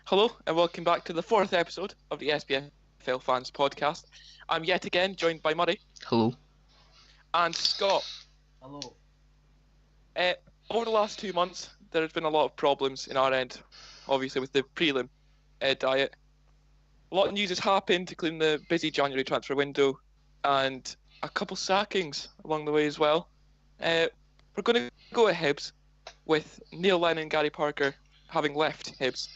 Hello and welcome back to the fourth episode of the SPFL Fans Podcast. I'm yet again joined by Murray Hello. and Scott. Hello. Over the last 2 months, there has been a lot of problems in our end, obviously with the prelim diet. A lot of news has happened, including the busy January transfer window and a couple sackings along the way as well. We're going to go at Hibs with Neil Lennon and Gary Parker having left Hibs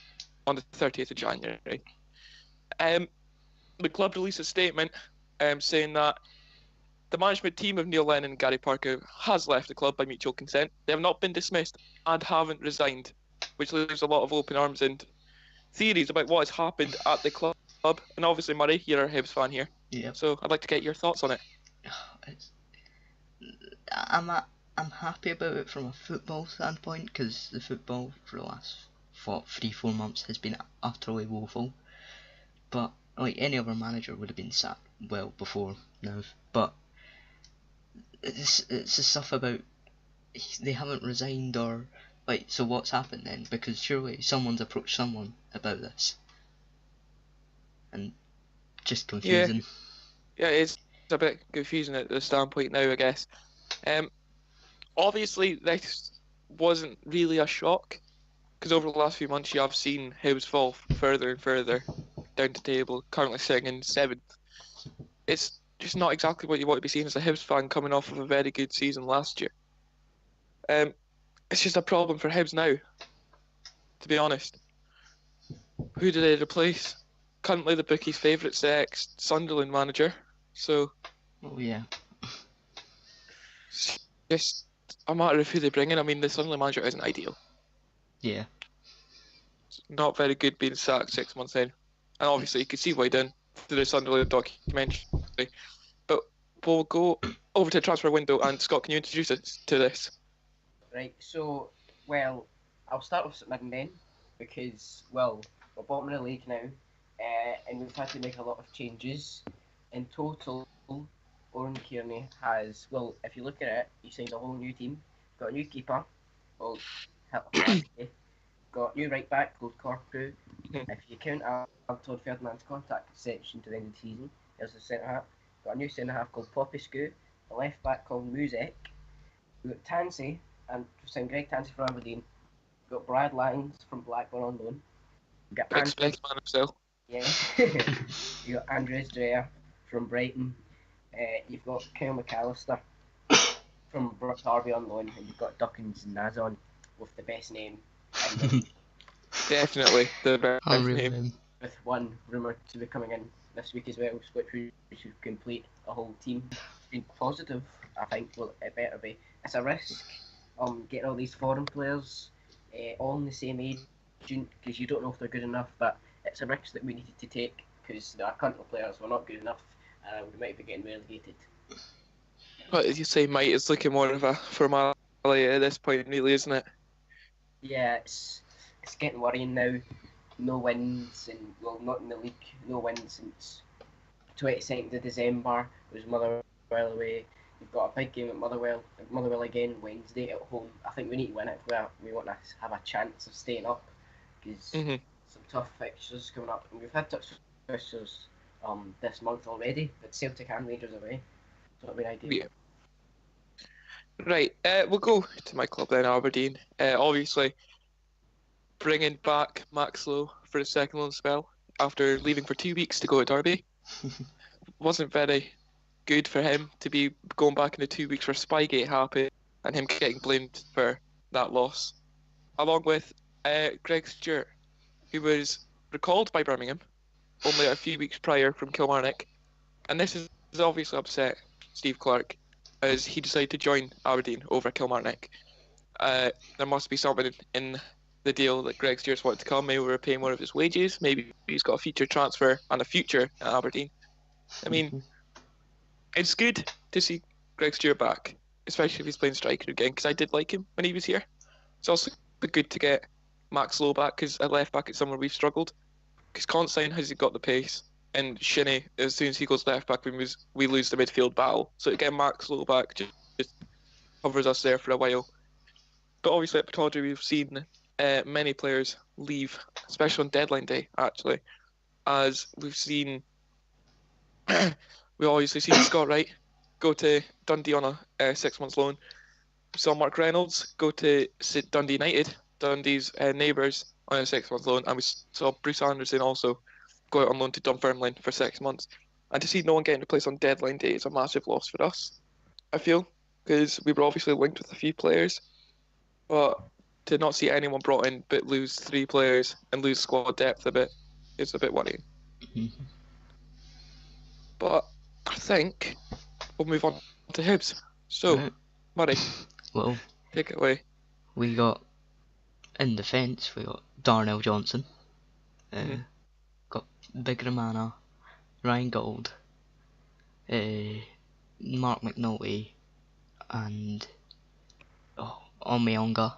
on the 30th of January. The club released a statement saying that the management team of Neil Lennon and Gary Parker has left the club by mutual consent. They have not been dismissed and haven't resigned, which leaves a lot of open arms and theories about what has happened at the club. And obviously, Murray, you're a Hibs fan here. Yep. So I'd like to get your thoughts on it. I'm happy about it from a football standpoint because the football for the last 3-4 months has been utterly woeful. But like any other manager would have been sacked well before now. But it's the stuff about they haven't resigned or like. So what's happened then? Because surely someone's approached someone about this, and just confusing. Yeah, it's a bit confusing at the standpoint now, I guess. Obviously, this wasn't really a shock, because over the last few months you have seen Hibs fall further and further down the table, currently sitting in 7th. It's just not exactly what you want to be seeing as a Hibs fan coming off of a very good season last year. It's just a problem for Hibs now, to be honest. Who do they replace? Currently the bookies' favourite's the ex-Sunderland manager, so... Oh yeah. It's just a matter of who they bring in. I mean, the Sunderland manager isn't ideal. Yeah. It's not very good being sacked 6 months in. And obviously you can see why he done through the Sunderland documentary. But we'll go over to the transfer window, and Scott, can you introduce us to this? Right, so, well, I'll start with St Mirren then, because, well, we're bottom of the league now, and we've had to make a lot of changes. In total, Oren Kearney has, well, if you look at it, he signed a whole new team, got a new keeper, well, got new right back, called Corku. If you count Todd Ferdinand's contract extension to the end of the season, there's a centre half. Got a new centre half called Popescu, a left back called Muzek. We got Tansey, and signed Greg Tansey from Aberdeen. We got Brad Langs from Blackburn on loan. We got Expect man himself. Yeah. You got Andres Dreyer from Brighton. You've got Kyle McAllister from Derby on loan, and you've got Duckins Nazon with the best name. Definitely the best name. With one rumoured to be coming in this week as well, which should complete a whole team. It's been positive, I think. Well, it better be. It's a risk. Getting all these foreign players all in the same age, because you don't know if they're good enough. But it's a risk that we needed to take because our country players were not good enough, and we might be getting relegated. What did you say, mate? It's looking more of a formality at this point, really, isn't it? Yeah, it's getting worrying now. No wins, and well, not in the league. No wins since 22nd of December. It was Motherwell away. We've got a big game at Motherwell again Wednesday at home. I think we need to win it if we want to have a chance of staying up, because some tough fixtures coming up, and we've had tough fixtures this month already, but Celtic and Rangers away, so it'll be ideal. Yeah. Right, we'll go to my club then, Aberdeen. Obviously, bringing back Max Lowe for his second loan spell after leaving for 2 weeks to go to Derby. Wasn't very good for him to be going back in the 2 weeks where Spygate happened and him getting blamed for that loss. Along with Greg Stewart, who was recalled by Birmingham only a few weeks prior from Kilmarnock. And this is obviously upset Steve Clarke, as he decided to join Aberdeen over Kilmarnock. There must be something in the deal that Greg Stewart's wanted to come. Maybe we're paying more of his wages. Maybe he's got a future transfer and a future at Aberdeen. I mean, it's good to see Greg Stewart back, especially if he's playing striker again, because I did like him when he was here. It's also good to get Max Lowe back, because at left back it's somewhere we've struggled. Because Constantine has got the pace, and Shinnie, as soon as he goes left back, we lose the midfield battle. So again, Max Lowe back just covers us there for a while. But obviously at Pittodrie we've seen many players leave, especially on deadline day, actually, as we've seen. We've obviously seen Scott Wright go to Dundee on a 6 months loan. We saw Mark Reynolds go to Dundee United, Dundee's neighbours, on a 6 month loan, and we saw Bruce Anderson also go out on loan to Dunfermline for 6 months. And to see no one getting replaced on deadline day is a massive loss for us, I feel, because we were obviously linked with a few players, but to not see anyone brought in but lose 3 players and lose squad depth a bit is a bit worrying. Mm-hmm. But I think we'll move on to Hibs. So, Right. Murray, Well, take it away. we got in defence, we got Darnell Johnson, Mhm. got Big Romana, Ryan Gold, Mark McNulty, and Omeonga,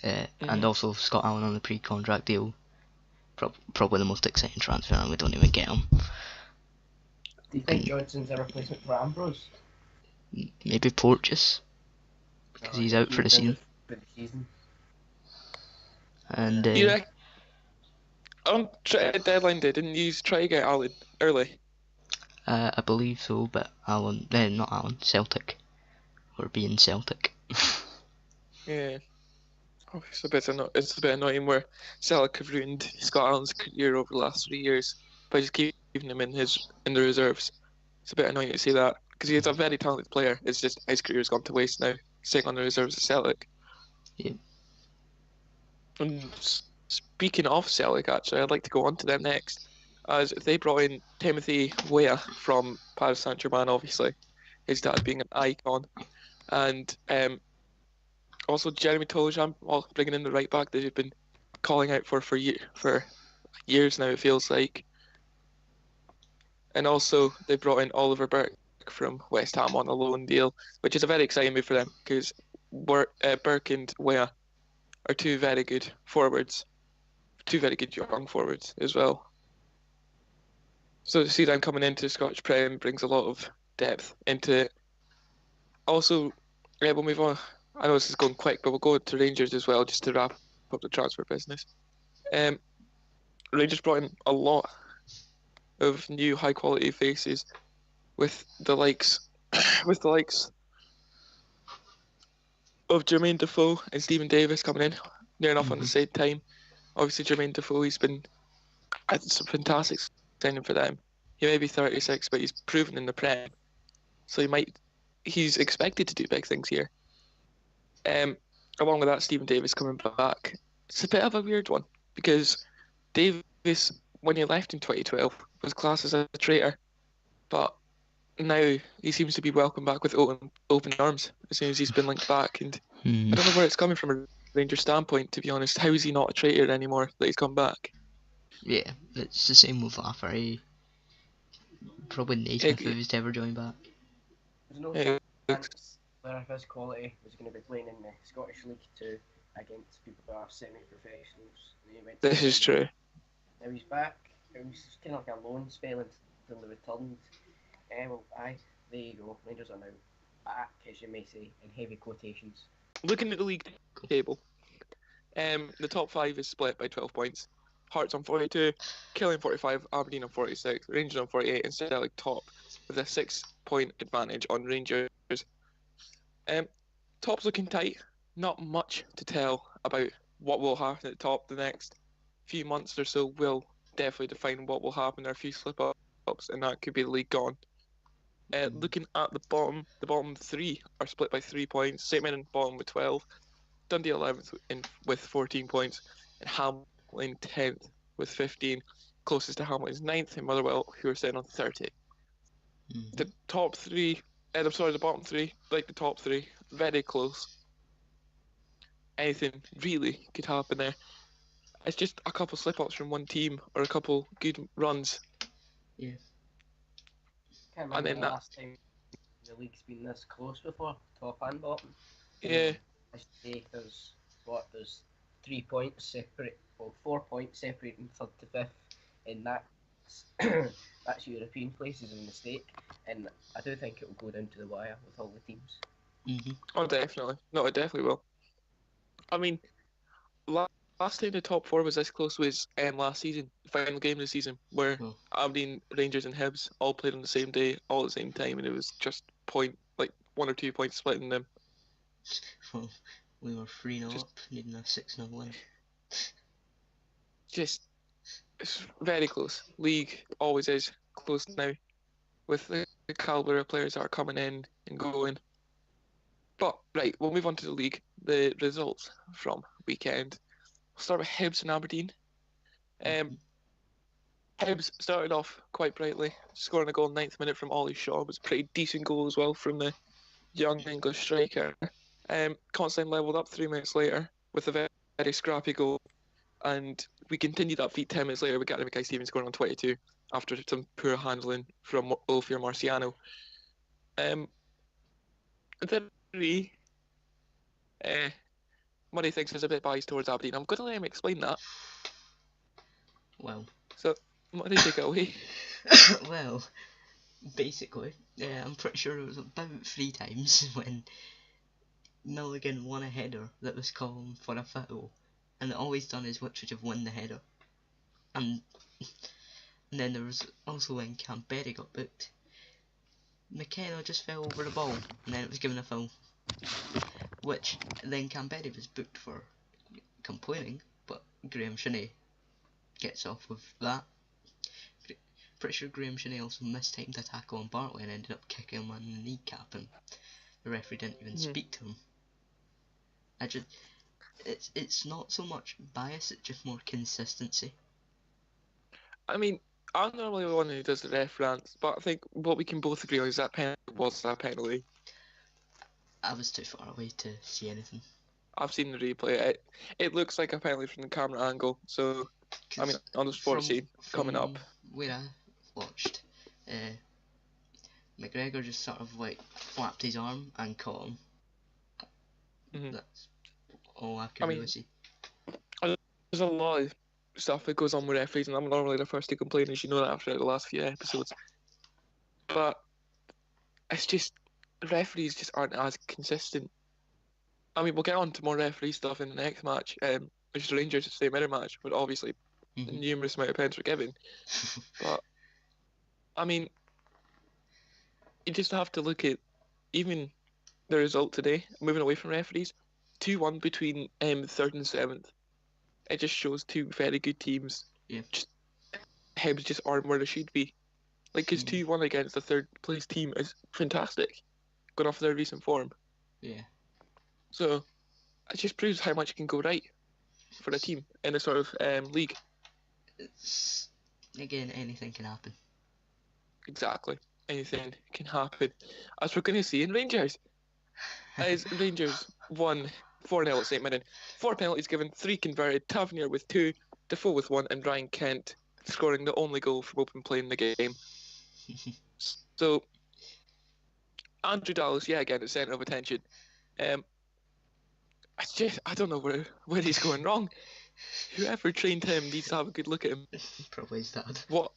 and also Scott Allen on the pre-contract deal. Probably the most exciting transfer, and we don't even get him. Do you think Johnson's a replacement for Ambrose? Maybe Porteous, because he's out for the season. And You reckon, on deadline day, didn't you try to get Allen early? I believe so, but not Allen, Celtic. We're being Celtic. Yeah. Oh, it's a bit annoying where Celtic have ruined Scott Allen's career over the last 3 years by just keeping him in the reserves. It's a bit annoying to see that because he's a very talented player. It's just his career's gone to waste now, sitting on the reserves at Celtic. Yeah. And speaking of Celtic, actually, I'd like to go on to them next, as they brought in Timothy Weah from Paris Saint-Germain, obviously, his dad being an icon, and also Jeremy Toljan, bringing in the right back that they've been calling out for years now, it feels like. And also they brought in Oliver Burke from West Ham on a loan deal, which is a very exciting move for them because Burke and Weah are 2 very good forwards, 2 very good young forwards as well. So to see them coming into the Scottish Prem brings a lot of depth into it. Also, we'll move on. I know this is going quick, but we'll go to Rangers as well, just to wrap up the transfer business. Rangers brought in a lot of new high quality faces, with the likes of Jermaine Defoe and Stephen Davis coming in near enough on the same time. Obviously, Jermaine Defoe, it's a fantastic signing for them. He may be 36, but he's proven in the Prem, so he's expected to do big things here. Along with that, Stephen Davis coming back. It's a bit of a weird one because Davis, when he left in 2012, was classed as a traitor, but now he seems to be welcomed back with open arms as soon as he's been linked back. And I don't know where it's coming from a Rangers standpoint, to be honest. How is he not a traitor anymore that he's come back? Yeah, it's the same with Lafferty. Probably Naismith if he's ever joined back. There's no chance where if his quality was going to be playing in the Scottish League 2 against people who are semi-professionals. This is true. Now he's back. It was kind of like a loan spell until they returned. There you go. Rangers are now back, as you may say, in heavy quotations. Looking at the league table, the top 5 is split by 12 points. Hearts on 42, Killing 45, Aberdeen on 46, Rangers on 48, and Celtic top with a 6-point advantage on Rangers. Top's looking tight. Not much to tell about what will happen at the top the next few months or so will definitely define what will happen. There are a few slip-ups, and that could be the league gone. Looking at the bottom 3 are split by 3 points. St Mirren bottom with 12, Dundee 11th with 14 points, and Hamilton 10th with 15. Closest to Hamilton is 9th, and Motherwell, who are sitting on 30. The bottom 3, like the top 3, very close. Anything really could happen there. It's just a couple slip-ups from one team or a couple good runs. Yeah. Can't remember the last time the league's been this close before, top and bottom. Yeah. I say there's 3 points separate, well 4 points separating 3rd to 5th, and that's European places in the stake, and I do think it will go down to the wire with all the teams. Oh, definitely. No, it definitely will. I mean, last time the top four was this close was last season, the final game of the season, where Oh. Aberdeen, Rangers, and Hibs all played on the same day, all at the same time, and it was just 1 or 2 points splitting them. Well, we were 3-0 up, needing a 6-0 win. Just, it's very close. League always is close now, with the calibre of players that are coming in and going. But, right, we'll move on to the league. The results from weekend. We'll start with Hibs and Aberdeen. Hibs started off quite brightly, scoring a goal in the 9th minute from Ollie Shaw. It was a pretty decent goal as well from the young English striker. Constantine levelled up 3 minutes later with a very, very scrappy goal. And we continued that feat 10 minutes later with Gary Mackay-Stevens scoring on 22 after some poor handling from Olivier Marciano. Then Murray thinks there's a bit biased towards Aberdeen. I'm going to let him explain that. Well. So, Murray, take it away. Well, basically, I'm pretty sure it was about 3 times when Milligan won a header that was called for a foul, and all he's done is which would have won the header. And then there was also when Campbell got booked. McKenna just fell over the ball, and then it was given a foul. Which then Campbell was booked for complaining, but Graham Shinney gets off with that. Pretty sure Graham Shinney also mistimed a tackle on Bartley and ended up kicking him on the kneecap, and the referee didn't even speak to him. It's not so much bias, it's just more consistency. I mean, I'm normally the one who does the ref rants, but I think what we can both agree on is that penalty was that penalty. I was too far away to see anything. I've seen the replay. It looks like a penalty from the camera angle, so I mean, on the sports scene coming up. Where I watched, McGregor just sort of like flapped his arm and caught him. Mm-hmm. That's all I can really see. There's a lot of stuff that goes on with referees, and I'm normally the first to complain, as you know that after the last few episodes. But it's just, referees just aren't as consistent. I mean, we'll get on to more referee stuff in the next match, which is the Rangers same mirror match, but obviously the numerous amount of pens were given. But, I mean, you just have to look at even the result today, moving away from referees, 2-1 between 3rd and 7th. It just shows 2 very good teams. Yeah. Hibs just aren't where they should be. Like, because 2-1 against the 3rd place team is fantastic, going off their recent form. Yeah. So, it just proves how much can go right for a team in a sort of league. It's, again, anything can happen. Exactly. Anything can happen. As we're going to see in Rangers. As Rangers won 4-0 at St Mirren. 4 penalties given, 3 converted, Tavernier with 2, Defoe with 1, and Ryan Kent scoring the only goal from open play in the game. So, Andrew Dallas, yeah, again, the centre of attention. I don't know where he's going wrong. Whoever trained him needs to have a good look at him. Probably his dad. What?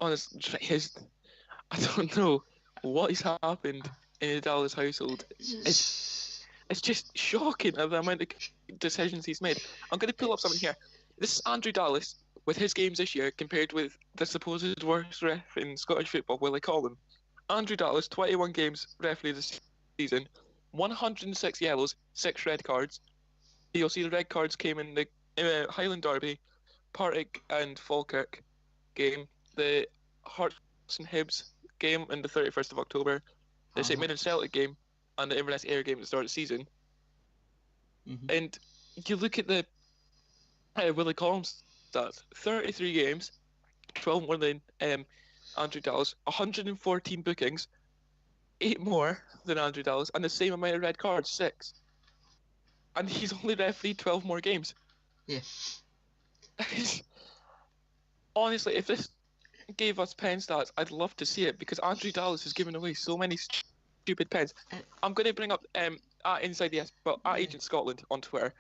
Honestly, I don't know what has happened in the Dallas household. It's just shocking at the amount of decisions he's made. I'm going to pull up something here. This is Andrew Dallas with his games this year compared with the supposed worst ref in Scottish football, Willie Collum. Andrew Dallas, 21 games referee this season, 106 yellows, 6 red cards. You'll see the red cards came in the Highland Derby, Partick and Falkirk game, the Hearts and Hibs game on the 31st of October, the St Mirren Celtic game, and the Inverness Ayr game at the start of the season. And you look at the Willie Collins stats, 33 games, 12 more than Andrew Dallas, 114 bookings, 8 more than Andrew Dallas, and the same amount of red cards, 6. And he's only refereed 12 more games. Yeah. Honestly, if this gave us pen stats, I'd love to see it, because Andrew Dallas has given away so many stupid pens. I'm going to bring up at Agent Scotland on Twitter.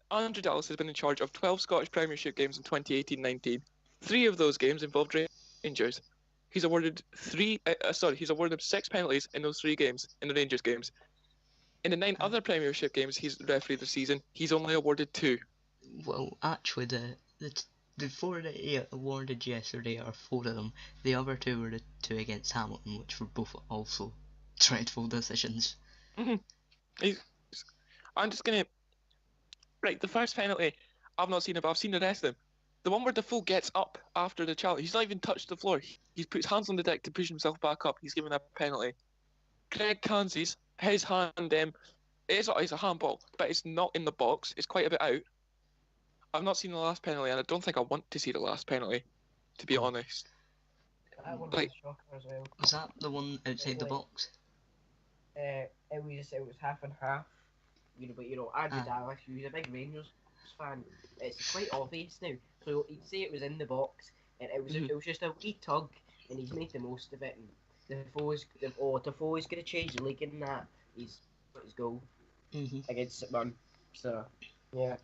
Andrew Dallas has been in charge of 12 Scottish Premiership games in 2018-19. 3 of those games involved Rangers. He's awarded 6 penalties in those 3 games, in the Rangers games. In the 9 other Premiership games he's refereed this season, he's only awarded 2. Well, actually, the four that he awarded yesterday are four of them. The other two were the two against Hamilton, which were both also dreadful decisions. Mhm. He's- I'm just gonna right. The first penalty, I've not seen it, but I've seen the rest of them. The one where Defoe gets up after the challenge, he's not even touched the floor. He puts hands on the deck to push himself back up. He's given a penalty. Craig Kansi's his hand, it's a handball, but it's not in the box. It's quite a bit out. I've not seen the last penalty, and I don't think I want to see the last penalty, to be Oh. honest. That one Like- was a shocker as well. Was that the one outside the Like- box? It was half and half. But Andrew Dallas, who's a big Rangers fan, it's quite obvious now. So he'd say it was in the box, and it was just a wee tug, and he's made the most of it. And Defoe's going to change the league in that. He's got his goal against St Mirren. So yeah.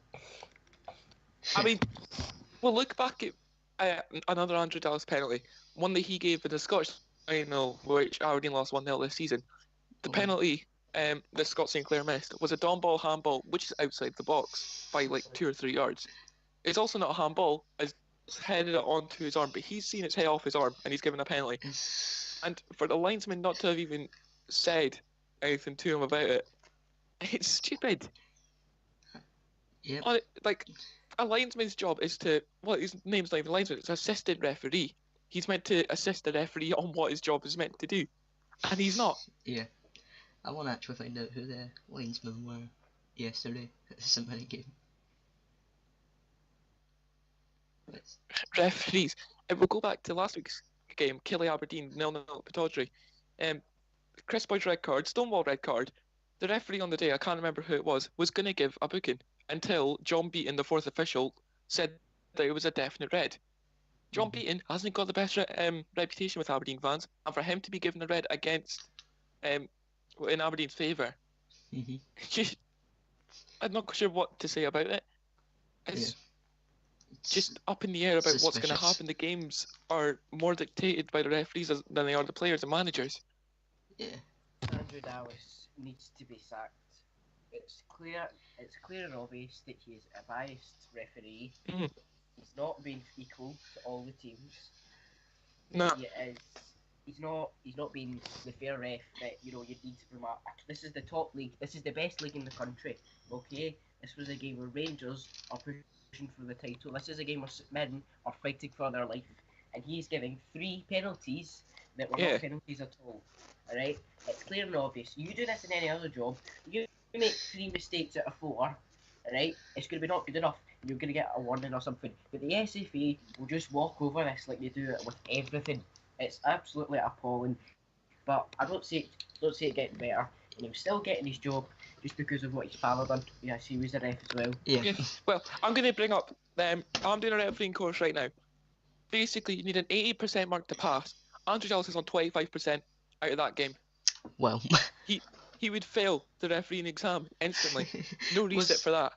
I mean, we'll look back at another Andrew Dallas penalty, one that he gave in the Scottish final, which Aberdeen lost 1-0 this season. The penalty that Scott St Clair missed was a Don ball handball, which is outside the box by like 2 or 3 yards. It's also not a handball, as it's headed it onto his arm, but he's seen its head off his arm and he's given a penalty. And for the linesman not to have even said anything to him about it, it's stupid. Yep. Like, a linesman's job is to, well, his name's not even linesman, it's assistant referee. He's meant to assist the referee on what his job is meant to do. And he's not. Yeah. I want to actually find out who the linesmen were yesterday at the St Mirren game. Referees. If we'll go back to last week's game, Killie Aberdeen 0-0 at Pittodrie. Chris Boyd's red card, Stonewall red card. The referee on the day, I can't remember who it was going to give a booking until John Beaton, the fourth official, said that it was a definite red. John Beaton hasn't got the best reputation with Aberdeen fans, and for him to be given a red against in Aberdeen's favour, I'm not sure what to say about it. It's just up in the air about what's going to happen. The games are more dictated by the referees than they are the players and managers. Yeah. Andrew Dallas needs to be sacked. It's clear and obvious that he is a biased referee. He's not been equal to all the teams. No. He's not being the fair ref that you need to promote. This is the top league. This is the best league in the country. Okay, this was a game where Rangers are pushing for the title. This is a game where St Mirren are fighting for their life, and he's giving 3 penalties that were not penalties at all. All right, it's clear and obvious. You do this in any other job, you make 3 mistakes out of 4. All right, it's going to be not good enough. You're going to get a warning or something. But the SFA will just walk over this like they do it with everything. It's absolutely appalling. But I don't see it getting better. And he was still getting his job just because of what his father done. Yes, he was a ref as well. Yeah. Well, I'm going to bring up, I'm doing a refereeing course right now. Basically, you need an 80% mark to pass. Andrew Dallas is on 25% out of that game. Well. He would fail the refereeing exam instantly. No reset for that.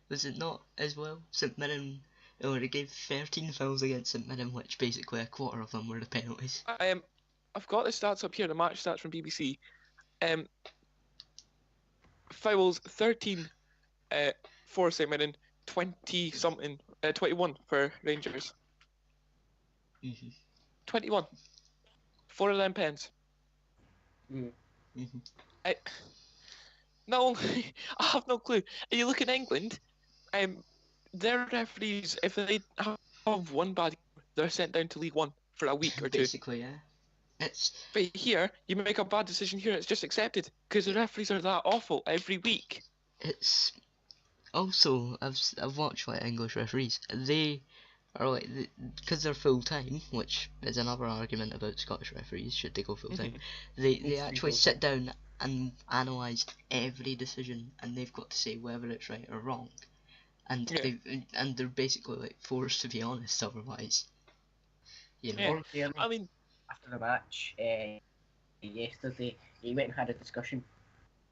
Was it not as well? St Mirren, they gave 13 fouls against St Mirren, which basically a quarter of them were the penalties. I've got the stats up here, the match stats from BBC. Fouls 13 for St Mirren, 21 for Rangers. 21. 4 of them pens. No, I have no clue. You look in England, their referees, if they have one bad game, they're sent down to League One for a week or 2. Basically, yeah. But here, you make a bad decision here, it's just accepted because the referees are that awful every week. It's also I've watched like English referees. They are like because they're full time, which is another argument about Scottish referees. Should they go full time? They actually sit down and analyse every decision, and they've got to say whether it's right or wrong. And they're basically like forced to be honest, otherwise. I mean, after the match yesterday, he went and had a discussion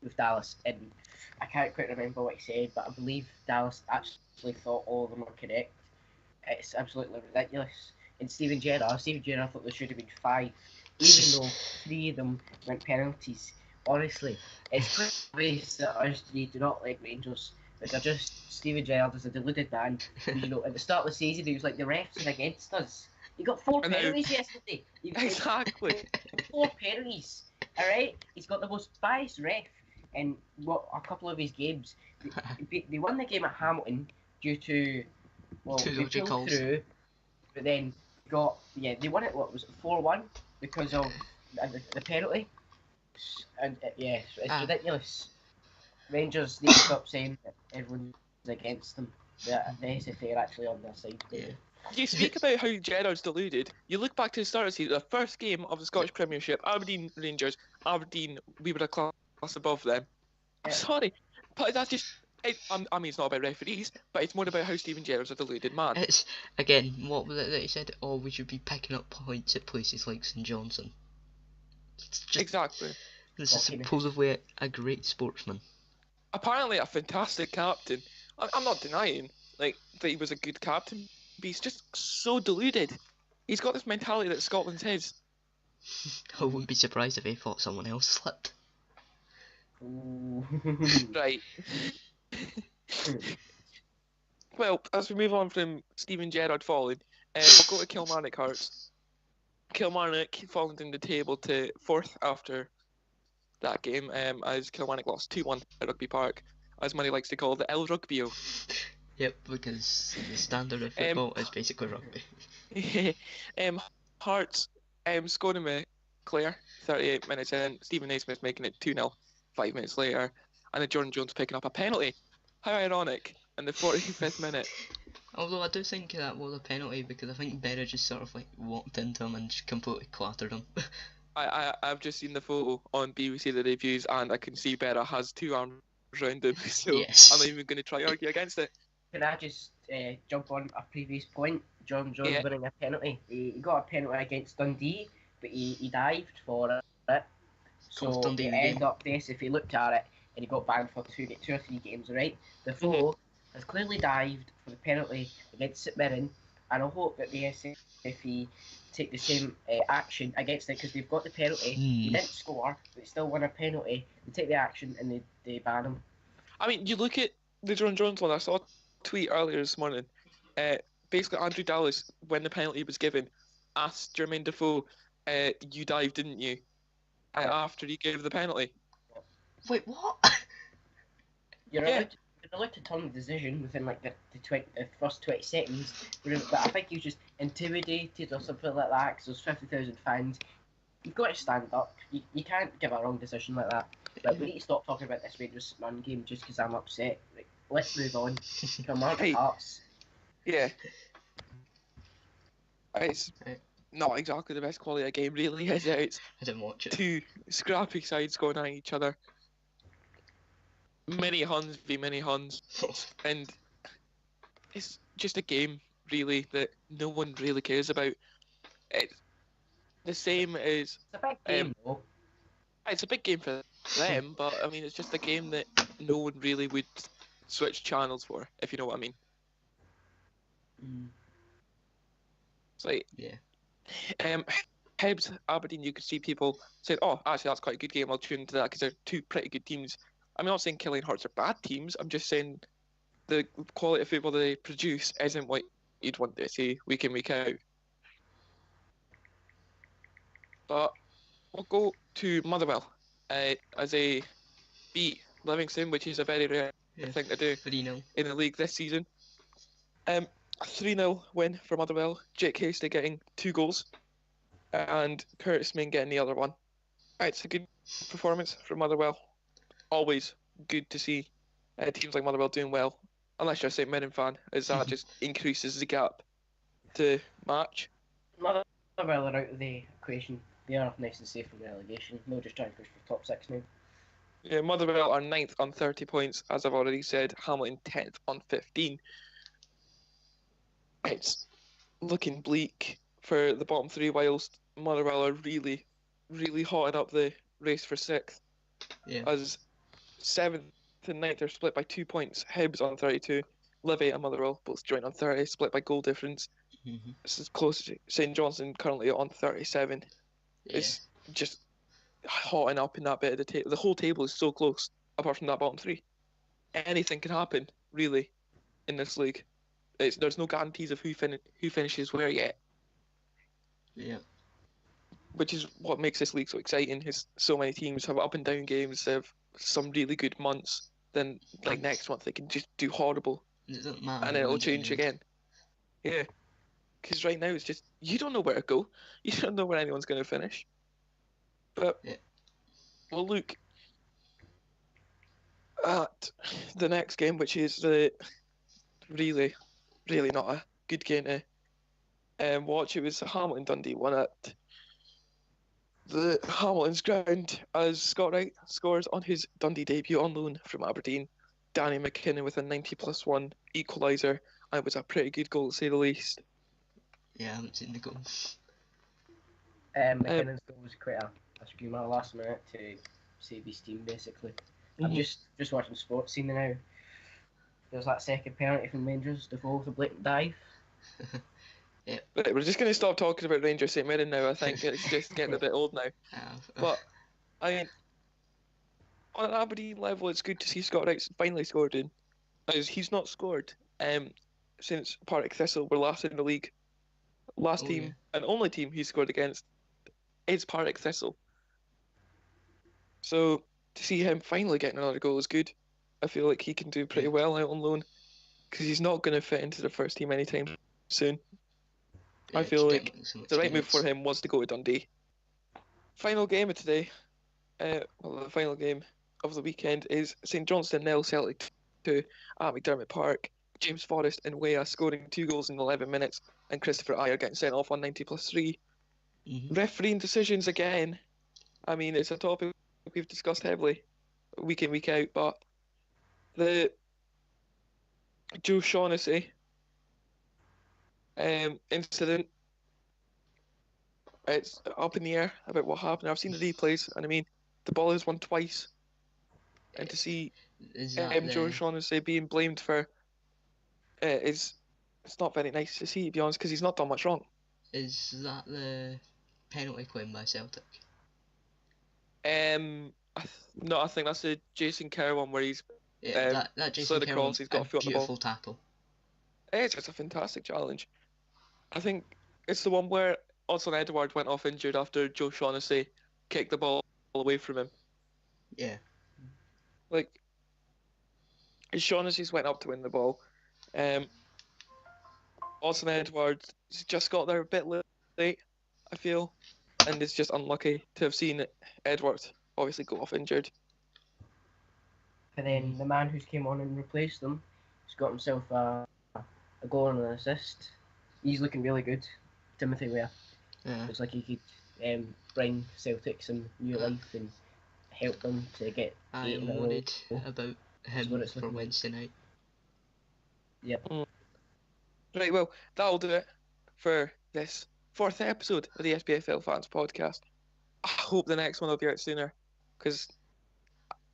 with Dallas, and I can't quite remember what he said, but I believe Dallas actually thought all of them were correct. It's absolutely ridiculous. And Steven Gerrard thought there should have been 5, even though 3 of them went penalties. Honestly, it's quite obvious that us 3 do not like Rangers. which are just Steven Gerrard is a deluded man. You know, at the start of the season, he was like, the refs are against us. He got 4 And now- penalties yesterday. Exactly. 4 penalties. All right, he's got the most biased ref in a couple of his games. They won the game at Hamilton due to Two they dodgy pulled calls. through, but then they won it. What was it, 4-1 because of the penalty? And it's ridiculous. Rangers need to stop saying that everyone's against them. The SFA are actually on their side. Yeah. You speak about how Gerrard's deluded. You look back to the start of the season, the first game of the Scottish Premiership, Aberdeen Rangers, Aberdeen, we were a class above them. I'm Yeah. sorry, but that's just. I mean, it's not about referees, but it's more about how Steven Gerrard's a deluded man. It's, again, what was it that he said? Oh, we should be picking up points at places like St Johnstone. It's just, Exactly. this is Cockiness. supposedly a great sportsman. Apparently, a fantastic captain. I'm not denying that he was a good captain, but he's just so deluded. He's got this mentality that Scotland's his. I wouldn't be surprised if he thought someone else slipped. Ooh. Right. Well, as we move on from Steven Gerrard falling, we'll go to Kilmarnock Hearts. Kilmarnock falling in the table to 4th after that game, as Kilmarnock lost 2-1 at Rugby Park, as Murray likes to call the El Rugbio. Yep, because the standard of football is basically rugby. Hearts scoring with Clare 38 minutes in, Stephen Naismith making it 2-0 5 minutes later, and then Jordan Jones picking up a penalty. How ironic, in the 45th minute. Although I do think that was a penalty because I think Berra just sort of like walked into him and just completely clattered him. I've just seen the photo on BBC The Reviews, and I can see Berra has 2 arms around him, so Yes. I'm not even going to try argue against it. Can I just jump on a previous point? John Jones Yeah. winning a penalty. He got a penalty against Dundee, but he dived for it. Cost So Dundee it the game. ended up this if he looked at it and he got banned for 2 or 3 games, right? The foe has clearly dived for the penalty against St Mirren, and I hope that the SFE take the same action against it because they've got the penalty. He didn't score, but he still won a penalty. They take the action and they ban him. I mean, you look at the Jordan Jones one. I saw a tweet earlier this morning. Basically, Andrew Dallas, when the penalty was given, asked Jermaine Defoe, "You dived, didn't you?" After he gave the penalty. Wait, what? You're Yeah. allowed to turn the decision within like the first 20 seconds, but I think he was just intimidated or something like that because there's 50,000 fans. You've got to stand up. You can't give a wrong decision like that. But we need to stop talking about this Rangers man game just because I'm upset. Like, let's move on. Come on, Hey. Hearts. Yeah. It's Right. not exactly the best quality of game, really, is it? It's I didn't watch it. 2 scrappy sides going at each other. Many Huns v many Huns. And it's just a game, really, that no one really cares about. It's the same as... It's a big game, though. It's a big game for them, but, I mean, it's just a game that no one really would switch channels for, if you know what I mean. It's like... Yeah. Hibs, Aberdeen, you could see people saying, "Oh, actually, that's quite a good game. I'll tune into that because they're 2 pretty good teams." I'm not saying Killeen Hearts are bad teams. I'm just saying the quality of football they produce isn't what you'd want to see week in, week out. But we'll go to Motherwell as they beat Livingston, which is a very rare thing to do 3-0. in the league this season. 3-0 win for Motherwell. Jake Hasty getting 2 goals. And Curtis Main getting the other one. It's a good performance from Motherwell. Always good to see teams like Motherwell doing well. Unless you're a St Mirren fan, as that just increases the gap to match. Motherwell are out of the equation. They are nice and safe from relegation. They'll just try and push for top 6 now. Yeah, Motherwell are 9th on 30 points, as I've already said. Hamilton 10th on 15. It's looking bleak for the bottom 3, whilst Motherwell are really, really hotting up the race for 6th. Yeah. As 7th and 9th are split by 2 points. Hibs on 32, Livy and Motherwell both joint on 30, split by goal difference. This is close to St Johnstone currently on 37. Yeah. It's just hotting up in that bit of the table. The whole table is so close, apart from that bottom 3. anything can happen, really, in this league. There's no guarantees of who finishes where yet, Yeah. which is what makes this league so exciting. Is so many teams have up and down games, they have some really good months, then like next month they can just do horrible, It doesn't matter and who then it'll wins in the change end. again. Yeah, because right now it's just you don't know where to go, you don't know where anyone's going to finish. But Yeah. we'll look at the next game, which is the really, really not a good game to watch. It was Hamilton Dundee won at the Hamilton's ground as Scott Wright scores on his Dundee debut on loan from Aberdeen. Danny McKinnon with a 90+1 equaliser, and it was a pretty good goal to say the least. Yeah, I haven't seen the goal. McKinnon's goal was quite a screamer last minute to save his team, basically. I'm just watching sports scene now. There's that second penalty from Rangers, Defoe with a blatant dive. But we're just going to stop talking about Rangers St Mirren now. I think it's just getting a bit old now. But I mean, on an Aberdeen level, it's good to see Scott Wright finally scored in, as he's not scored since Partick Thistle were last in the league. Last team and only team he scored against is Partick Thistle. So to see him finally getting another goal is good. I feel like he can do pretty well out on loan because he's not going to fit into the first team anytime soon. I feel like the right move for him was to go to Dundee. Final game of today, the final game of the weekend is St Johnstone 0, Celtic 2 at McDermott Park. James Forrest and Weah scoring 2 goals in 11 minutes, and Christopher Ayer getting sent off on 90+3. Refereeing decisions again. I mean, it's a topic we've discussed heavily week in, week out, but the Joe Shaughnessy incident, it's up in the air about what happened. I've seen the replays, and I mean, the ball is won twice, and to see Joe Shaughnessy being blamed for it's not very nice to see, to be honest, because he's not done much wrong. Is that the penalty claim by Celtic? No, I think that's the Jason Kerr one where he's that Jason slid Kerr across, he's got a foot on the ball. beautiful tackle. It's just a fantastic challenge. I think it's the one where Odsonne Edouard went off injured after Joe Shaughnessy kicked the ball away from him. Yeah. Like, Shaughnessy's went up to win the ball. Odsonne Edouard just got there a bit late, I feel, and it's just unlucky to have seen Edward obviously go off injured. And then the man who's came on and replaced them has got himself a goal and an assist. He's looking really good, Timothy Weah. Yeah. Looks like he could bring Celtic some new life and help them to get. I'm worried about him for Wednesday night. Yep. Right, well, that'll do it for this 4th episode of the SPFL Fans Podcast. I hope the next one will be out sooner, because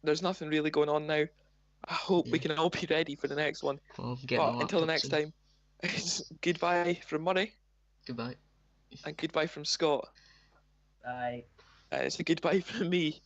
there's nothing really going on now. I hope we can all be ready for the next one. Well, but until the next time, it's goodbye from Murray. Goodbye. And goodbye from Scott. Bye. And it's a goodbye from me.